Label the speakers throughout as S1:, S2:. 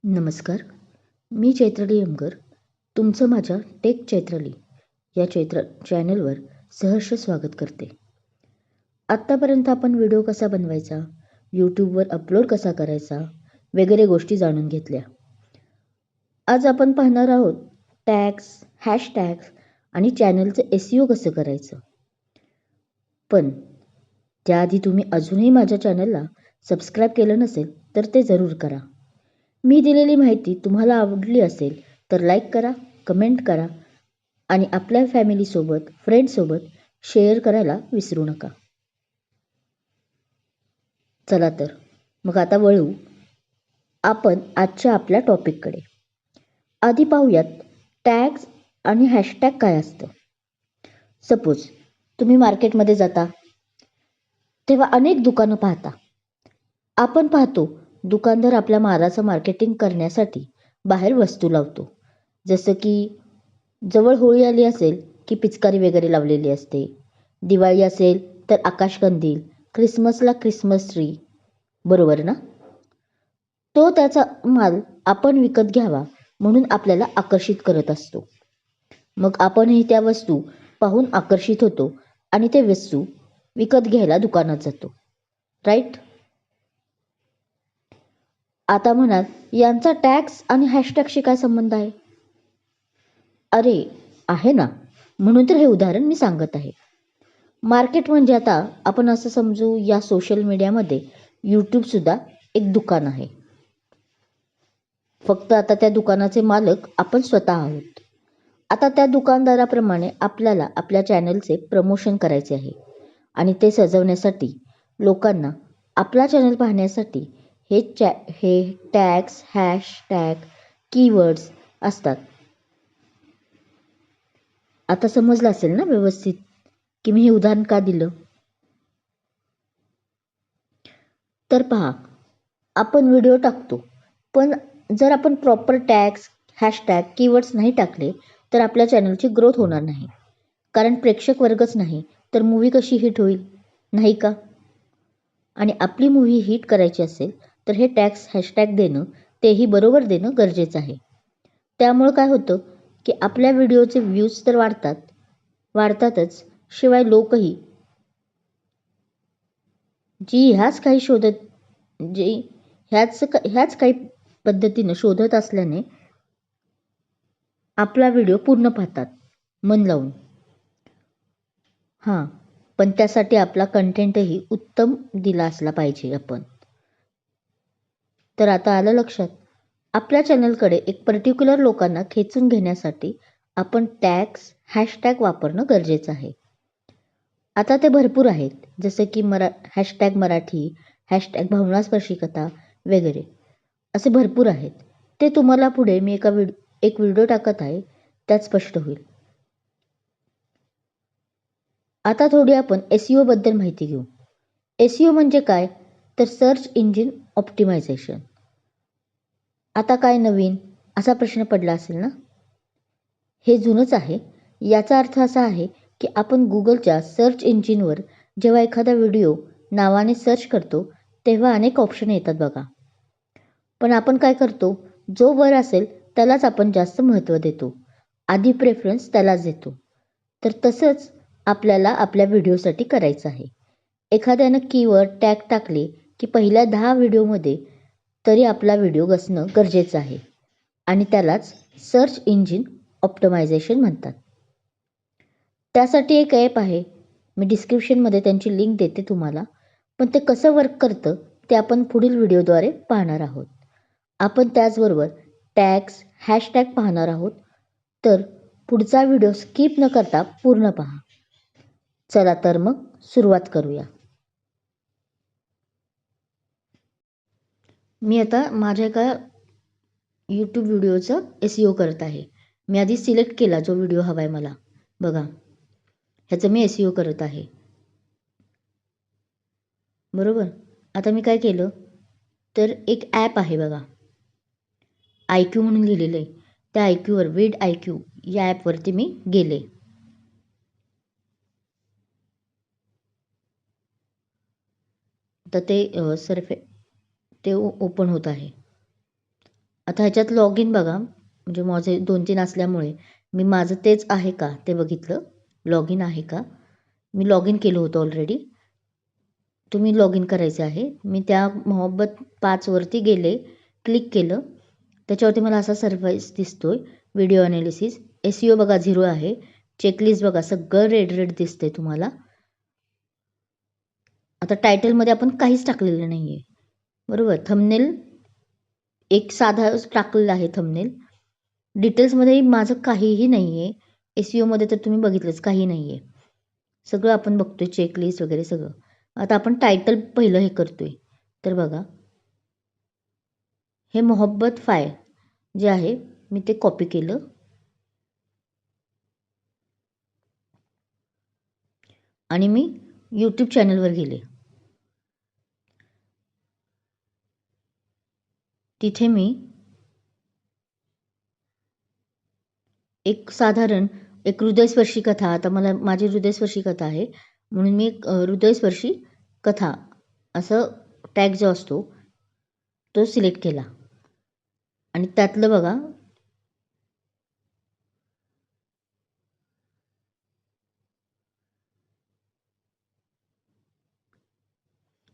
S1: नमस्कार. मी चैत्राली यमगर तुमचं माझ्या टेक चैत्राली या चॅनलवर सहर्ष स्वागत करते. आत्तापर्यंत आपण व्हिडिओ कसा बनवायचा, यूट्यूबवर अपलोड कसा करायचा वगैरे गोष्टी जाणून घेतल्या. आज आपण पाहणार आहोत टॅग्स, हॅशटॅग्स आणि चॅनलचं SEO कसं करायचं. पण त्याआधी तुम्ही अजूनही माझ्या चॅनलला सबस्क्राईब केलं नसेल तर ते जरूर करा. मी दिलेली माहिती तुम्हाला आवडली असेल तर लाईक करा, कमेंट करा आणि आपल्या फॅमिलीसोबत, फ्रेंड्ससोबत शेअर करायला विसरू नका. चला तर मग आता वळू आपण आजच्या आपल्या टॉपिककडे. आधी पाहूयात टॅग्स आणि हॅशटॅग काय असतं. सपोज तुम्ही मार्केटमध्ये जाता तेव्हा अनेक दुकानं पाहता. आपण पाहतो दुकानदार आपल्या मालाचं मार्केटिंग करण्यासाठी बाहेर वस्तू लावतो. जसं की जवळ होळी आली असेल की पिचकारी वगैरे लावलेली असते, दिवाळी असेल तर आकाशकंदील, क्रिसमसला क्रिसमस ट्री, बरोबर ना? तो त्याचा माल आपण विकत घ्यावा म्हणून आपल्याला आकर्षित करत असतो. मग आपणही त्या वस्तू पाहून आकर्षित होतो आणि ते वस्तू विकत घ्यायला दुकानात जातो, राईट? आता म्हणाल यांचा टॅग्स आणि हॅशटॅगशी काय संबंध आहे? अरे आहे ना, म्हणून तर हे उदाहरण मी सांगत आहे. मार्केट म्हणजे आता आपण असं समजू या सोशल मीडियामध्ये यूट्यूबसुद्धा एक दुकान आहे. फक्त आता त्या दुकानाचे मालक आपण स्वतः आहोत. आता त्या दुकानदाराप्रमाणे आपल्याला आपल्या चॅनलचे प्रमोशन करायचे आहे आणि ते सजवण्यासाठी लोकांना आपला चॅनल पाहण्यासाठी हे टॅग्स, हॅशटॅग, कीवर्ड्स असतात. आता समजलं असेल ना व्यवस्थित की मी हे उदाहरण का दिलं? तर पहा, आपण व्हिडिओ टाकतो पण जर आपण प्रॉपर टॅग्स, हॅशटॅग, कीवर्ड्स नाही टाकले तर आपल्या चॅनलची ग्रोथ होणार नाही. कारण प्रेक्षक वर्गच नाही तर मूव्ही कशी हिट होईल, नाही का? आणि आपली मूव्ही हिट करायची असेल तर हे टॅग्स, हॅशटॅग देणं, तेही बरोबर देणं गरजेचं आहे. त्यामुळं काय होतं की आपल्या व्हिडिओचे व्ह्यूज तर वाढतातच, शिवाय लोकही ह्याच काही पद्धतीनं शोधत असल्याने आपला व्हिडिओ पूर्ण पाहतात मन लावून. हां, पण त्यासाठी आपला कंटेंटही उत्तम दिला असला पाहिजे आपण. तर आता आलं लक्षात, आपल्या चॅनलकडे एक पर्टिक्युलर लोकांना खेचून घेण्यासाठी आपण टॅग्स, हॅशटॅग वापरणं गरजेचं आहे. आता ते भरपूर आहेत, जसे की हॅशटॅग मराठी, हॅशटॅग भावनास्पर्शी कथा वगैरे असे भरपूर आहेत. ते तुम्हाला पुढे मी एक व्हिडिओ टाकत आहे त्यात स्पष्ट होईल. आता थोडी आपण SEO बद्दल माहिती घेऊ. SEO म्हणजे काय तर सर्च इंजिन ऑप्टिमायझेशन. आता काय नवीन असा प्रश्न पडला असेल ना? हे जुनंच आहे. याचा अर्थ असा आहे की आपण गुगलच्या सर्च इंजिनवर जेव्हा एखादा व्हिडिओ नावाने सर्च करतो तेव्हा अनेक ऑप्शन येतात बघा. पण आपण काय करतो, जो वर असेल त्यालाच आपण जास्त महत्त्व देतो, आधी प्रेफरन्स त्यालाच देतो. तर तसंच आपल्याला आपल्या व्हिडिओसाठी करायचं आहे. एखाद्यानं कीवर्ड, टॅग टाकले की पहिल्या 10 व्हिडिओमध्ये तरी आपला व्हिडिओ असणं गरजेचं आहे आणि त्यालाच सर्च इंजिन ऑप्टिमायझेशन म्हणतात. त्यासाठी एक ॲप आहे, मी डिस्क्रिप्शनमध्ये त्यांची लिंक देते तुम्हाला. पण ते कसं वर्क करतं ते आपण पुढील व्हिडिओद्वारे पाहणार आहोत. आपण त्याचबरोबर टॅग्स, हॅशटॅग पाहणार आहोत. तर पुढचा व्हिडिओ स्किप न करता पूर्ण पहा. चला तर मग सुरुवात करूया. मी आता माझ्या एका यूट्यूब व्हिडिओचं SEO करत आहे. मी आधी सिलेक्ट केला जो व्हिडिओ हवा आहे मला. बघा, ह्याचं मी SEO करत आहे, बरोबर. आता मी काय केलं तर एक ॲप आहे बघा, IQ म्हणून लिहिलेलं आहे. त्या IQवर vidIQ या ॲपवरती मी गेले. तर ते ओपन होत आहे. आता ह्याच्यात लॉग इन बघा, म्हणजे माझे 2-3 असल्यामुळे मी माझं तेच आहे का ते बघितलं. लॉग इन आहे का, मी लॉग इन केलं होतं ऑलरेडी. तुम्ही लॉग इन करायचे आहे. मी त्या मोहब्बत 5वरती गेले, क्लिक केलं. त्याच्यावरती मला असा सर्वाइस दिसतोय. व्हिडिओ ॲनालिसिस, SEO बघा 0 आहे. चेकलिस्ट बघा सगळं रेड रेड दिसतंय तुम्हाला. आता टायटलमध्ये आपण काहीच टाकलेलं नाही आहे, बरोबर. थंबनेल एक साधा टाकलेला आहे थंबनेल. डिटेल्समध्ये माझं काहीही नाही आहे. SEOमध्ये तर तुम्ही बघितलंच काही नाही आहे. सगळं आपण बघतोय चेकलिस्ट वगैरे सगळं. आता आपण टायटल पहिलं हे करतोय. तर बघा, हे मोहब्बत फाय जे आहे मी ते कॉपी केलं आणि मी यूट्यूब चॅनलवर गेले. तिथे मी एक साधारण एक हृदयस्पर्शी कथा, आता मला माझी हृदयस्पर्शी कथा आहे म्हणून मी एक हृदयस्पर्शी कथा असं टॅग जो असतो तो सिलेक्ट केला. आणि त्यातलं बघा,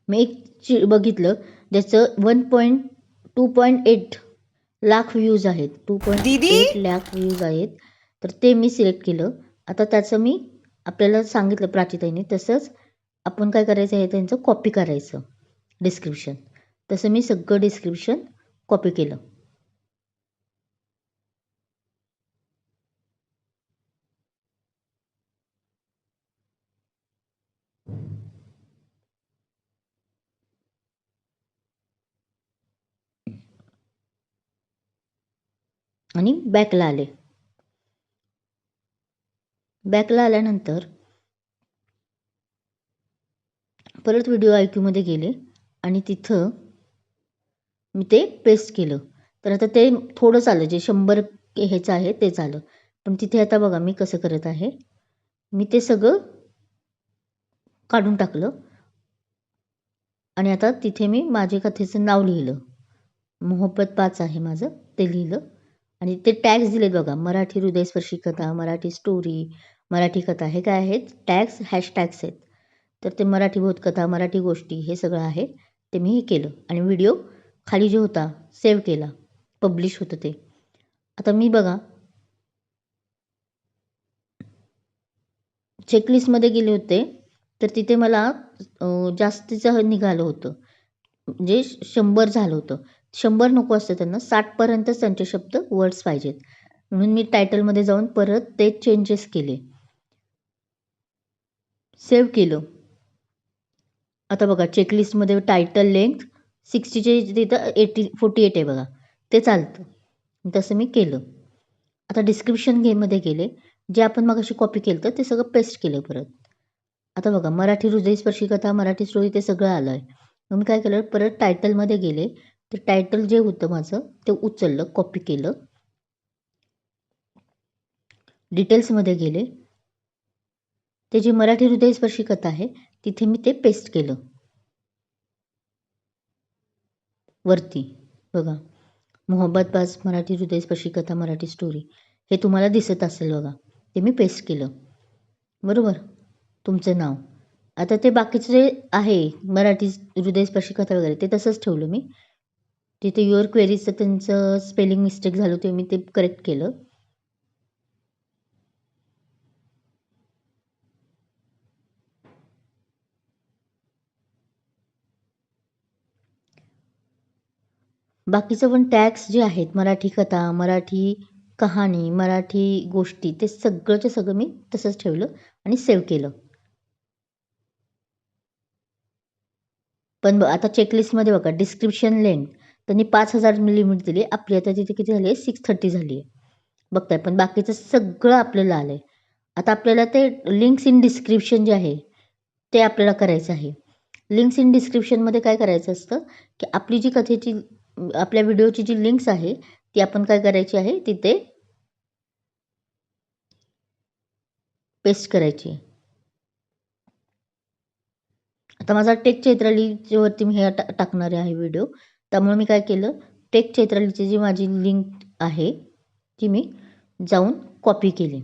S1: मी एक बघितलं ज्याचं 2.8 लाख व्ह्यूज आहेत. 2.8 लाख व्ह्यूज आहेत. तर ते मी सिलेक्ट केलं. आता त्याचं मी आपल्याला सांगितलं प्राचीताईने, तसंच आपण काय करायचं आहे, त्यांचं कॉपी करायचं डिस्क्रिप्शन. तसं मी सगळं डिस्क्रिप्शन कॉपी केलं. आणि बॅकला आले. बॅकला आल्यानंतर परत व्हिडिओ IQमध्ये गेले आणि तिथं मी ते पेस्ट केलं. तर आता ते थोडंच आलं, जे 100 ह्याचं आहे तेच आलं. पण तिथे आता बघा मी कसं करत आहे, मी ते सगळं काढून टाकलं आणि आता तिथे मी माझे कथेचं नाव लिहिलं. मोहब्बत 5 आहे माझं, ते लिहिलं आणि ते टॅग्स दिलेत बघा, मराठी हृदयस्पर्शी कथा, मराठी स्टोरी, मराठी कथा. हे काय आहेत, टॅग्स, हॅशटॅग्स आहेत. तर ते मराठी बोधकथा, मराठी गोष्टी हे सगळं आहे. ते मी हे केलं आणि व्हिडिओ खाली जो होता सेव्ह केला, पब्लिश होतं ते. आता मी बघा चेकलिस्टमध्ये गेले होते, तर तिथे मला जास्तीचं निघालं होतं, म्हणजे 100 झालं होतं. 100 नको असतं त्यांना, 60पर्यंतच त्यांचे शब्द वर्ड्स पाहिजेत. म्हणून मी टायटलमध्ये जाऊन परत ते चेंजेस केले, सेव्ह केलं. आता बघा चेकलिस्टमध्ये टायटल लेंथ 60चे तिथं 48 आहे बघा, ते चालतं. तसं मी केलं. आता डिस्क्रिप्शन मध्ये गेले, जे आपण मगाशी कॉपी केलं होतं ते सगळं पेस्ट केलं परत. आता बघा मराठी हृदयस्पर्शी कथा, मराठी स्टोरी ते सगळं आलं आहे. मग मी काय केलं, परत टायटलमध्ये गेले, तर टायटल जे होतं माझं ते उचललं, कॉपी केलं. डिटेल्समध्ये गेले, ते जी मराठी हृदयस्पर्शी कथा आहे तिथे मी ते पेस्ट केलं वरती. बघा मोहब्बत 5 मराठी हृदयस्पर्शी कथा, मराठी स्टोरी हे तुम्हाला दिसत असेल बघा, ते मी पेस्ट केलं, बरोबर. तुमचं नाव. आता ते बाकीचं जे आहे मराठी हृदयस्पर्शी कथा वगैरे ते तसंच ठेवलं मी. तिथे युअर क्वेरीजचं त्यांचं स्पेलिंग मिस्टेक झालं होतं, मी ते करेक्ट केलं. बाकीचं पण टॅग्स जे आहेत, मराठी कथा, मराठी कहाणी, मराठी गोष्टी, ते सगळंच्या सगळं मी तसंच ठेवलं आणि सेव्ह केलं. पण आता चेकलिस्टमध्ये बघा डिस्क्रिप्शन लेंथ त्यांनी 5000 लिमिट दिली, आपली आता तिथे किती झाली आहे, 630 झाली आहे, बघताय. पण बाकीचं सगळं आपल्याला आलं आहे. आता आपल्याला ते लिंक्स इन डिस्क्रिप्शन जे आहे ते आपल्याला करायचं आहे. लिंक्स इन डिस्क्रिप्शनमध्ये काय करायचं असतं, की आपली जी कथेची, आपल्या व्हिडिओची जी लिंक्स आहे ती आपण काय करायची आहे, तिथे पेस्ट करायची आहे. आता माझा टेक चैत्रालीवरती मी हे टाकणार आहे व्हिडिओ, त्यामुळे मी काय केलं, टेक चैत्रालीची जी माझी लिंक आहे ती मी जाऊन कॉपी केली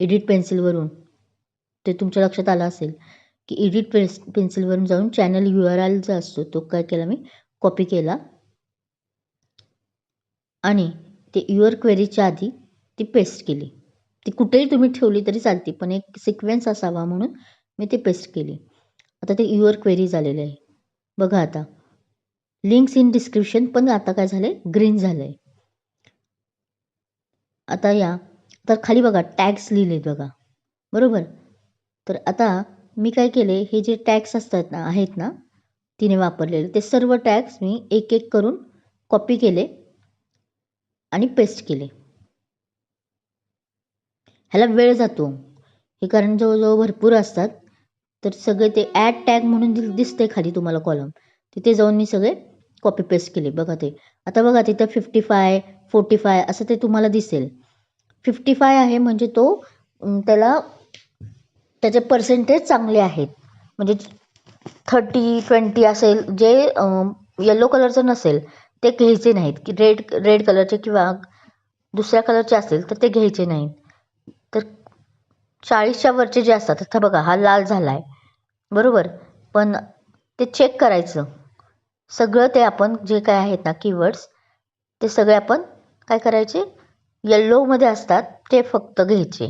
S1: एडिट पेन्सिलवरून. ते तुमच्या लक्षात आलं असेल की एडिट पेन्सिलवरून जाऊन चॅनल URL जो असतो तो काय केला मी कॉपी केला आणि ते युअर क्वेरीच्या आधी ती पेस्ट केली. ती कुठेही तुम्ही ठेवली तरी चालते, पण एक सिक्वेन्स असावा म्हणून मी ते पेस्ट केली. आता ते युअर क्वेरी झालेलं आहे बघा. आता लिंक्स इन डिस्क्रिप्शन पण आता काय झालंय, ग्रीन झालंय. आता तर खाली बघा टॅग्स लिहिलेत बघा, बरोबर. तर आता मी काय केले, हे जे टॅग्स असतात ना आहेत ना तिने वापरलेले, ते सर्व टॅग्स मी एक एक करून कॉपी केले आणि पेस्ट केले. ह्याला वेळ जातो हे, कारण जवळजवळ भरपूर असतात. तर सगळे ते ॲड टॅग म्हणून दिसते खाली तुम्हाला कॉलम, तिथे जाऊन मी सगळे कॉपी पेस्ट केले बघा. ते आता बघा तिथं 55, 45 असं ते तुम्हाला दिसेल. 55 आहे म्हणजे त्याचे पर्सेंटेज चांगले आहेत, म्हणजे 30, 20 असेल. जे येलो कलरचं नसेल ते घ्यायचे नाहीत, की रेड कलरचे किंवा दुसऱ्या कलरचे असेल तर ते घ्यायचे नाहीत. तर 40च्या वरचे जे असतात, आता बघा हा लाल झाला आहे बरोबर, पण ते चेक करायचं सगळं. ते आपण जे काय आहेत ना कीवर्ड्स, ते सगळे आपण काय करायचे, येल्लोमध्ये असतात ते फक्त घ्यायचे.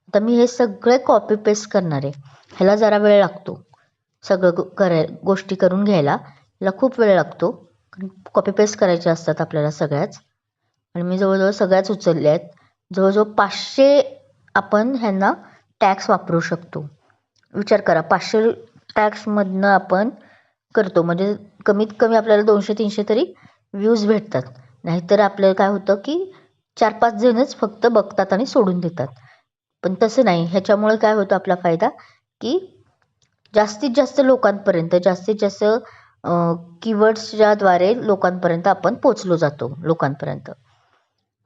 S1: आता मी हे सगळे कॉपी पेस्ट करणार आहे. ह्याला जरा वेळ लागतो, सगळं गोष्टी करून घ्यायला ह्याला खूप वेळ लागतो, कॉपी पेस्ट करायचे असतात आपल्याला सगळ्याच. आणि मी जवळजवळ सगळ्याच उचलल्या आहेत. जवळजवळ 500 आपण ह्यांना टॅक्स वापरू शकतो. विचार करा, 500 टॅक्समधनं आपण करतो म्हणजे कमीत कमी आपल्याला 200-300 तरी व्ह्यूज भेटतात. नाहीतर आपल्याला काय होतं की 4-5 जणच फक्त बघतात आणि सोडून देतात. पण तसं नाही, ह्याच्यामुळे काय होतं आपला फायदा, की जास्तीत जास्त लोकांपर्यंत, जास्तीत जास्त कीवर्ड्सच्याद्वारे लोकांपर्यंत आपण पोचलो जातो लोकांपर्यंत.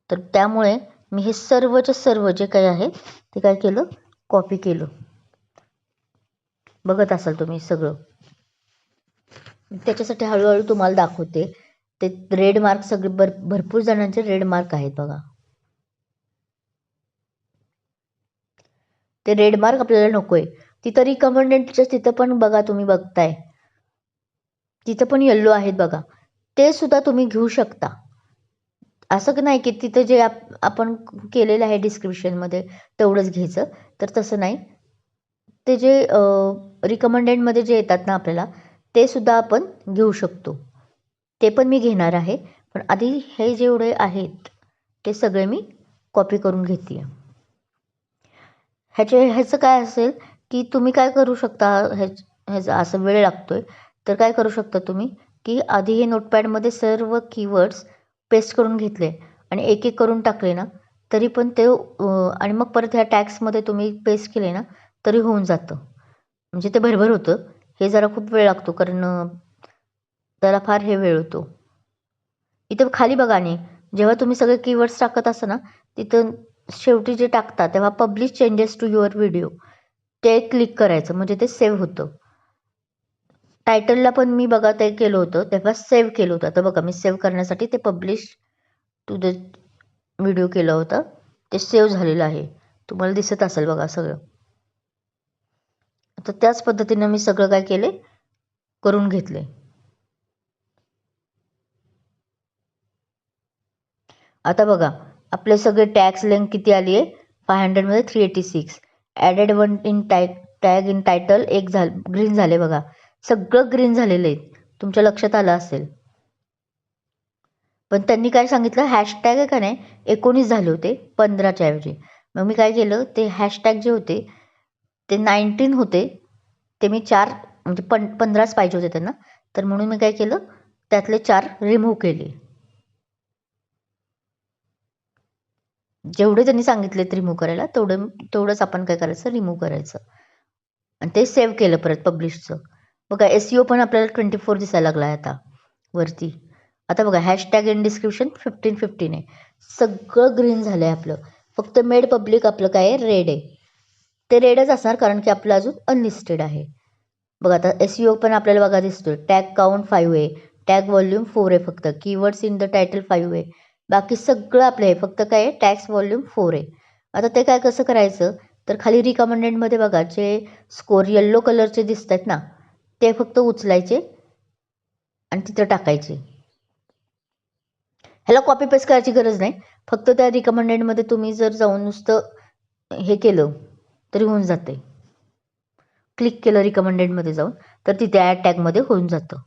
S1: तर त्यामुळे मी हे सर्वच्या सर्व जे काही आहे ते काय केलं, कॉपी केलं. बघत असाल तुम्ही सगळं. त्याच्यासाठी हळूहळू तुम्हाला दाखवते. ते रेड मार्क सगळे भरपूर जणांचे रेड मार्क आहेत बघा. ते रेड मार्क आपल्याला नकोय. तिथं रिकमेंडेडच्या तिथं पण बघा, तुम्ही बघताय तिथं पण येल्लो आहेत बघा, ते सुद्धा तुम्ही घेऊ शकता. असं नाही की तिथं जे आपण केलेलं आहे डिस्क्रिप्शनमध्ये तेवढंच घ्यायचं, तर तसं नाही. ते जे रिकमेंडेडमध्ये जे येतात ना आपल्याला, ते सुद्धा आपण घेऊ शकतो. ते पण मी घेणार आहे, पण आधी हे जेवढे आहेत ते सगळे मी कॉपी करून घेते. ह्याचं काय असेल की तुम्ही काय करू शकता, ह्याचा असं वेळ लागतोय तर काय करू शकता तुम्ही, की आधी हे नोटपॅडमध्ये सर्व कीवर्ड्स पेस्ट करून घेतले आणि एक एक करून टाकले ना तरी पण ते, आणि मग परत ह्या टॅक्समध्ये तुम्ही पेस्ट केले ना तरी होऊन जातं. म्हणजे ते भरभर होतं. हे जरा खूप वेळ लागतो, कारण त्याला फार हे वेळ होतो. इथं खाली बघा, आणि जेव्हा तुम्ही सगळे कीवर्ड्स टाकत असता ना तिथं शेवटी जे टाकता तेव्हा publish changes to your video ते क्लिक करायचं, म्हणजे ते सेव्ह होतं. टायटलला पण मी बघा ते केलं होतं तेव्हा सेव्ह केलं होतं. आता बघा मी सेव्ह करण्यासाठी ते पब्लिश टू द व्हिडिओ केलं होतं, ते सेव्ह झालेलं आहे. तुम्हाला दिसत असेल बघा सगळं. तर त्याच पद्धतीनं मी सगळं काय केले, करून घेतले. आता बघा आपले सगळे टॅग्स लेंथ किती आली आहे, 500 मध्ये 386. Added one in tag in title एक ग्रीन झाले बघा, सगळं ग्रीन झालेलं आहे. तुमच्या लक्षात आलं असेल. पण त्यांनी काय सांगितलं, हॅशटॅग आहे का नाही 19 झाले होते 15च्या ऐवजी. मग मी काय केलं, ते हॅशटॅग जे होते ते 19 होते, ते मी 4 म्हणजे 15च पाहिजे होते त्यांना, तर म्हणून मी काय केलं त्यातले 4 रिमूव्ह केले. जेवढे त्यांनी सांगितलेत रिमूव्ह करायला तेवढंच आपण काय करायचं, रिमूव्ह करायचं. आणि ते सेव्ह केलं परत पब्लिशचं. बघा SEO पण आपल्याला 24 दिसायला लागला आहे आता वरती. आता बघा हॅशटॅग इन डिस्क्रिप्शन 1515 आहे, सगळं ग्रीन झालं आहे आपलं. फक्त मेड पब्लिक आपलं काय आहे, रेड आहे. ते रेडच असणार कारण की आपलं अजून अनलिस्टेड आहे. बघा आता SEO पण आपल्याला बघा दिसतोय, टॅग काउंट 5 आहे, टॅग व्हॉल्यूम 4 आहे फक्त. कीवर्ड्स इन द टायटल 5 आहे. बाकी सगळं आपलं आहे, फक्त काय आहे टॅग्स व्हॉल्यूम 4 आहे. आता ते काय कसं करायचं, तर खाली रिकमेंडेडमध्ये बघा जे स्कोर येल्लो कलरचे दिसत आहेत ना, ते फक्त उचलायचे आणि तिथं टाकायचे. ह्याला कॉपी पेस्ट करायची गरज नाही, फक्त त्या रिकमेंडेडमध्ये तुम्ही जर जाऊन नुसतं हे केलं तरी होऊन जाते. क्लिक केलं रिकमेंडेडमध्ये जाऊन तर तिथे ॲड टॅगमध्ये होऊन जातं.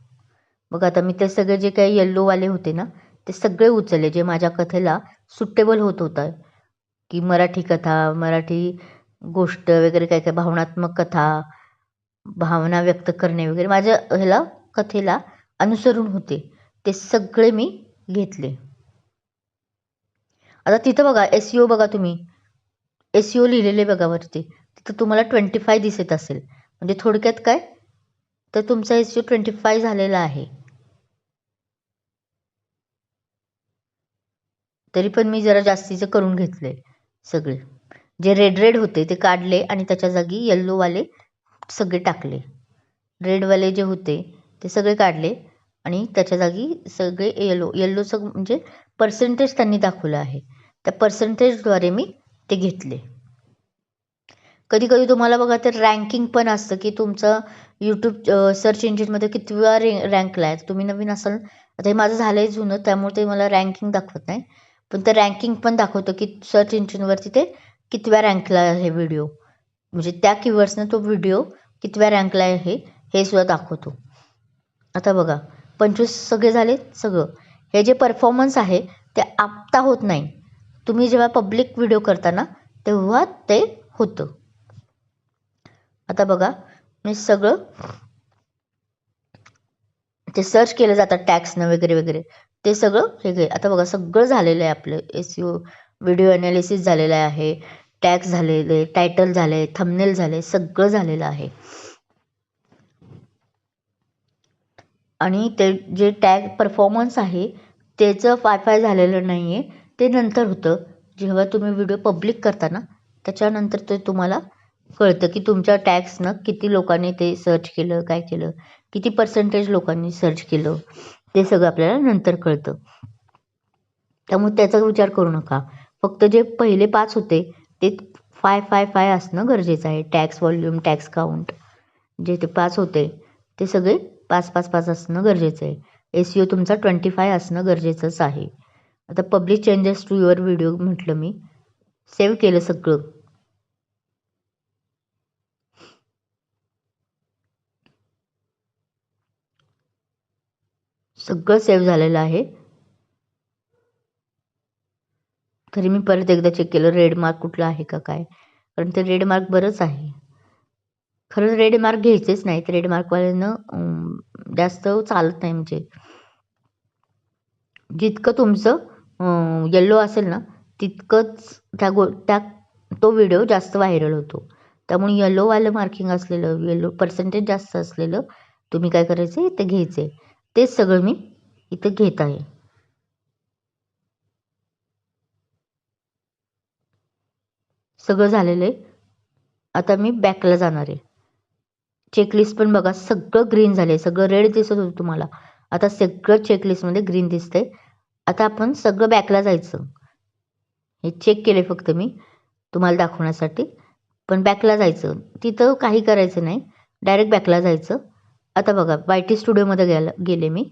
S1: मग आता मी ते सगळे जे काही येल्लोवाले होते ना, ते सगळे उचलले जे माझ्या कथेला सुटेबल होत होतं, की मराठी कथा, मराठी गोष्ट वगैरे काय काय भावनात्मक कथा, भावना व्यक्त करणे वगैरे माझ्या ह्याला कथेला अनुसरून होते, ते सगळे मी घेतले. आता तिथं बघा SEO बघा तुम्ही, SEO लिहिलेले बघा वरती, तिथं तुम्हाला 25 दिसत असेल. म्हणजे थोडक्यात काय, तर तुमचा SEO 25 झालेला आहे. तरी पण मी जरा जास्तीचं करून घेतले. सगळे जे रेड होते ते काढले आणि त्याच्या जागी येल्लोवाले सगळे टाकले. रेडवाले जे होते ते सगळे काढले आणि त्याच्या जागी सगळे येल्लोचं म्हणजे पर्सेंटेज त्यांनी दाखवलं आहे, त्या पर्सेंटेजद्वारे मी ते घेतले. कधी कधी तुम्हाला बघा तर रँकिंग पण असतं, की तुमचं यूट्यूब सर्च इंजिनमध्ये कितव्या रँकला आहे. तुम्ही नवीन असाल, आता हे माझं झालं आहे जुनं, त्यामुळे ते मला रँकिंग दाखवत नाही, पण ते रँकिंग पण दाखवतं की सर्च इंजिनवरती ते कितव्या रँकला आहे व्हिडिओ, म्हणजे त्या कीवर्ड्सनं तो व्हिडिओ कितव्या रँकला आहे हे सुद्धा दाखवतो. आता बघा 25 सगळे झाले सगळं. हे जे परफॉर्मन्स आहे ते आत्ता होत नाही, तुम्ही जेव्हा पब्लिक व्हिडिओ करता ना तेव्हा ते होतं. आता बघा मी सगळं ते सर्च केलं जातं टॅग्सनं वगैरे वगैरे, ते सगळं हे घे. आता बघा सगळं झालेलं आहे आपलं SEO, व्हिडिओ ॲनालिसिस झालेलं आहे, टॅग्स झालेले, टायटल झाले, थंबनेल झाले, सगळं झालेलं आहे. आणि ते जे टॅग परफॉर्मन्स आहे त्याचं फाय झालेलं नाही आहे, ते नंतर होतं जेव्हा तुम्ही व्हिडिओ पब्लिक करता ना, त्याच्यानंतर ते तुम्हाला कळतं की तुमच्या टॅग्सनं किती लोकांनी ते सर्च केलं, काय केलं, किती पर्सेंटेज लोकांनी सर्च केलं, ते सगळं आपल्याला नंतर कळतं. त्यामुळे त्याचा विचार करू नका. फक्त जे पहिले 5 होते ते 5 असणं गरजेचं आहे. टॅग्स व्हॉल्यूम, टॅग्स काउंट, जे ते 5 होते ते सगळे 5 असणं गरजेचं आहे. SEO तुमचा 25 असणं गरजेचंच आहे. आता public changes to your video म्हटलं, मी सेव्ह केलं सगळं. सगळं सेव्ह झालेलं आहे. तरी मी परत एकदा चेक केलं रेड मार्क कुठला आहे का काय, कारण ते रेड मार्क बरंच आहे. खरंच रेड मार्क घ्यायचेच नाहीत, रेड मार्कवाल्यांना जास्त चालत नाही. म्हणजे जितकं तुमचं येल्लो असेल ना तितकंच त्या तो व्हिडिओ जास्त व्हायरल होतो. त्यामुळे येल्लोवालं मार्किंग असलेलं, येल्लो पर्सेंटेज जास्त असलेलं तुम्ही काय करायचं इथे घ्यायचे. तेच सगळं मी इथं घेत आहे. सगळं झालेलं आहे. आता मी बॅकला जाणार आहे. चेकलिस्ट पण बघा सगळं ग्रीन झाले, सगळं रेड दिसत होतं तुम्हाला, आता सगळं चेकलिस्टमध्ये ग्रीन दिसतंय. आता आपण सगळं बॅकला जायचं. हे चेक केले फक्त मी तुम्हाला दाखवण्यासाठी, पण बॅकला जायचं. तिथं काही करायचं नाही, डायरेक्ट बॅकला जायचं. आता बघा YT स्टुडिओमध्ये गेले मी.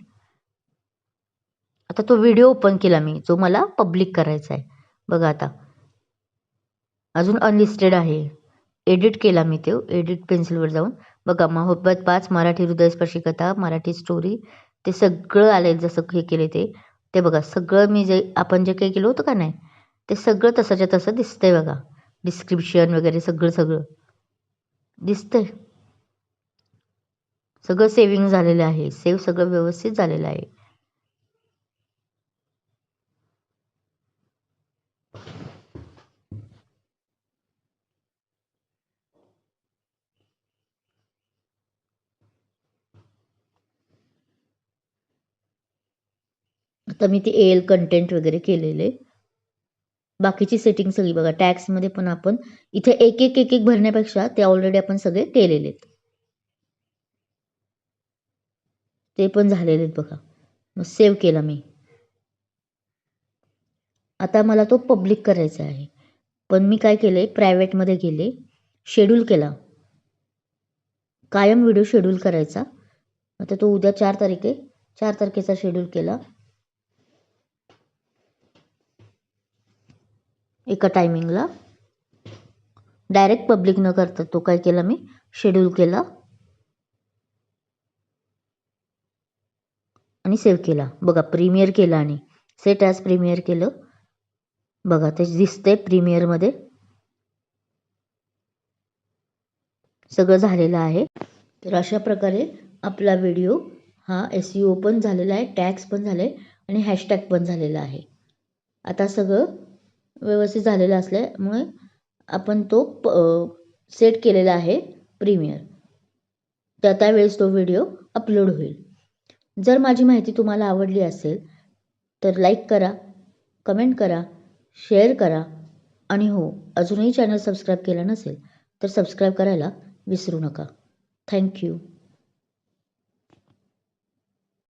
S1: आता तो व्हिडिओ ओपन केला मी जो मला पब्लिक करायचा आहे. बघा आता अजून अनलिस्टेड आहे. एडिट केला मी, ते एडिट पेन्सिलवर जाऊन बघा, मोहब्बत 5, मराठी हृदयस्पर्शी कथा, मराठी स्टोरी, ते सगळं आले. जसं हे केले ते बघा सगळं मी जे आपण जे काही केलं होतं का नाही, ते सगळं तसंच्या तसं दिसतंय बघा. डिस्क्रिप्शन वगैरे सगळं दिसतंय. सगळं सेव्हिंग झालेलं आहे, सेव्ह सगळं व्यवस्थित झालेलं आहे. आता मी ते AL कंटेंट वगैरे केलेले. बाकीची सेटिंग सगळी बघा. टॅक्समध्ये पण आपण इथे एक एक भरण्यापेक्षा ते ऑलरेडी आपण सगळे केलेले आहेत, ते पण झालेले आहेत बघा. सेव्ह केला मी. आता मला तो पब्लिक करायचा आहे, पण मी काय केले, प्रायव्हेटमध्ये गेले, शेड्यूल केला, कायम व्हिडिओ शेड्यूल करायचा. आता तो उद्या 4 तारखेचा शेड्यूल केला, एका टायमिंगला. डायरेक्ट पब्लिक न करता तो काय केला, मी शेड्यूल केला आणि सेव्ह केला. बघा, प्रीमियर केला आणि सेट ॲज प्रीमियर केलं. बघा, ते दिसतंय प्रीमियरमध्ये सगळं झालेलं आहे. तर अशा प्रकारे आपला व्हिडिओ हा SEO पण झालेला आहे, टॅग्स पण झाले आणि हॅशटॅग पण झालेला आहे. आता सगळं व्यवस्थित झालेलं असल्यामुळे आपण तो सेट केलेला आहे प्रीमियर. त्यावेळेस तो व्हिडिओ अपलोड होईल. जर माझी माहिती तुम्हाला आवडली असेल तर लाईक करा, कमेंट करा, शेअर करा आणि हो, अजूनही चॅनल सबस्क्राईब केला नसेल तर सबस्क्राईब करायला विसरू नका. थँक्यू.